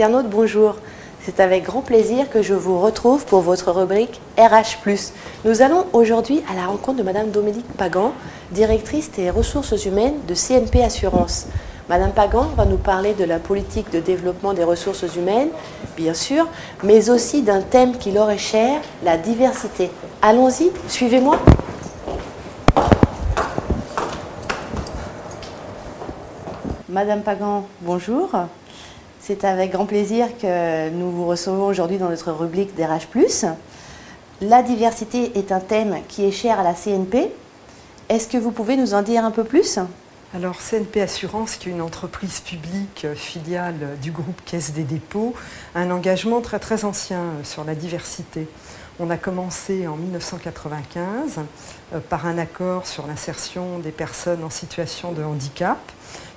Internautes, bonjour. C'est avec grand plaisir que je vous retrouve pour votre rubrique RH+. Nous allons aujourd'hui à la rencontre de Madame Dominique Pagan, directrice des ressources humaines de CNP Assurance. Madame Pagan va nous parler de la politique de développement des ressources humaines, bien sûr, mais aussi d'un thème qui leur est cher, la diversité. Allons-y, suivez-moi. Madame Pagan, bonjour. C'est avec grand plaisir que nous vous recevons aujourd'hui dans notre rubrique d'RH+. La diversité est un thème qui est cher à la CNP. Est-ce que vous pouvez nous en dire un peu plus ? Alors CNP Assurance, qui est une entreprise publique filiale du groupe Caisse des Dépôts, a un engagement très ancien sur la diversité. On a commencé en 1995 par un accord sur l'insertion des personnes en situation de handicap.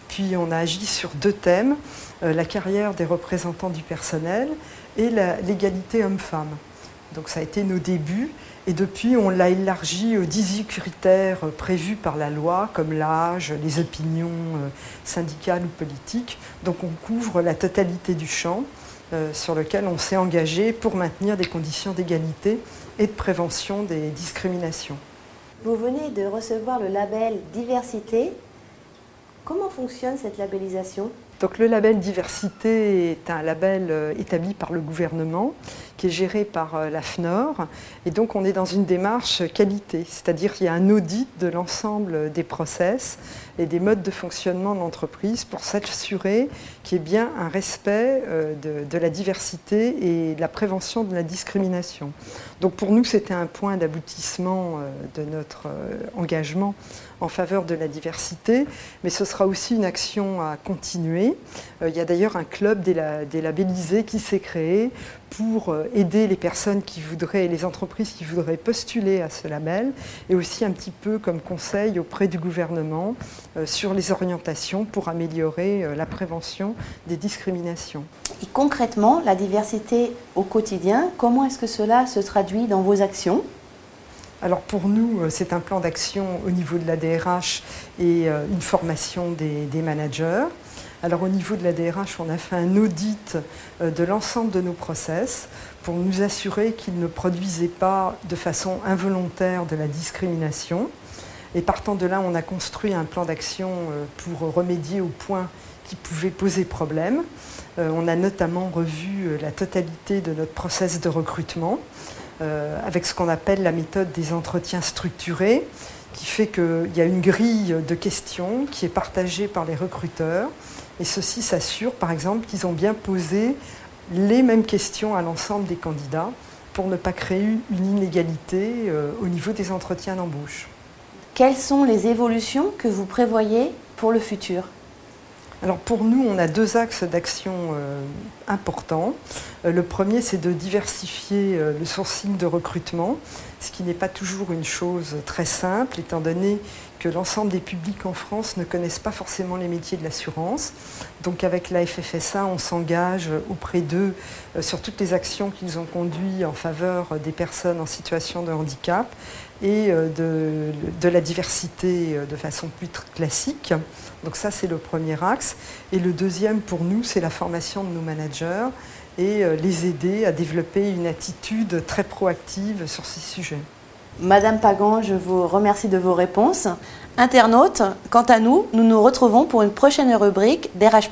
Puis on a agi sur deux thèmes, la carrière des représentants du personnel et l'égalité homme-femme. Donc ça a été nos débuts et depuis on l'a élargi aux 18 critères prévus par la loi comme l'âge, les opinions syndicales ou politiques. Donc on couvre la totalité du champ sur lequel on s'est engagé pour maintenir des conditions d'égalité et de prévention des discriminations. Vous venez de recevoir le label Diversité. Comment fonctionne cette labellisation ? Donc le label Diversité est un label établi par le gouvernement qui est géré par l'AFNOR et donc on est dans une démarche qualité, c'est-à-dire qu'il y a un audit de l'ensemble des process et des modes de fonctionnement de l'entreprise pour s'assurer qu'il y ait bien un respect de la diversité et de la prévention de la discrimination. Donc pour nous c'était un point d'aboutissement de notre engagement en faveur de la diversité, mais ce sera aussi une action à continuer. Il y a d'ailleurs un club des labellisés qui s'est créé pour aider les personnes qui voudraient, les entreprises qui voudraient postuler à ce label, et aussi un petit peu comme conseil auprès du gouvernement sur les orientations pour améliorer la prévention des discriminations. Et concrètement, la diversité au quotidien, comment est-ce que cela se traduit dans vos actions ? Alors pour nous, c'est un plan d'action au niveau de la DRH et une formation des managers. Alors au niveau de la DRH, on a fait un audit de l'ensemble de nos process pour nous assurer qu'ils ne produisaient pas de façon involontaire de la discrimination. Et partant de là, on a construit un plan d'action pour remédier aux points qui pouvaient poser problème. On a notamment revu la totalité de notre process de recrutement avec ce qu'on appelle la méthode des entretiens structurés, qui fait qu'il y a une grille de questions qui est partagée par les recruteurs. Et ceci s'assure, par exemple, qu'ils ont bien posé les mêmes questions à l'ensemble des candidats pour ne pas créer une inégalité au niveau des entretiens d'embauche. Quelles sont les évolutions que vous prévoyez pour le futur ? Alors pour nous, on a deux axes d'action importants. Le premier, c'est de diversifier le sourcing de recrutement, ce qui n'est pas toujours une chose très simple, étant donné que l'ensemble des publics en France ne connaissent pas forcément les métiers de l'assurance. Donc avec la FFSA, on s'engage auprès d'eux sur toutes les actions qu'ils ont conduites en faveur des personnes en situation de handicap et de la diversité de façon plus classique. Donc ça, c'est le premier axe. Et le deuxième, pour nous, c'est la formation de nos managers et les aider à développer une attitude très proactive sur ces sujets. Madame Pagan, je vous remercie de vos réponses. Internautes, quant à nous, nous nous retrouvons pour une prochaine rubrique d'RH+.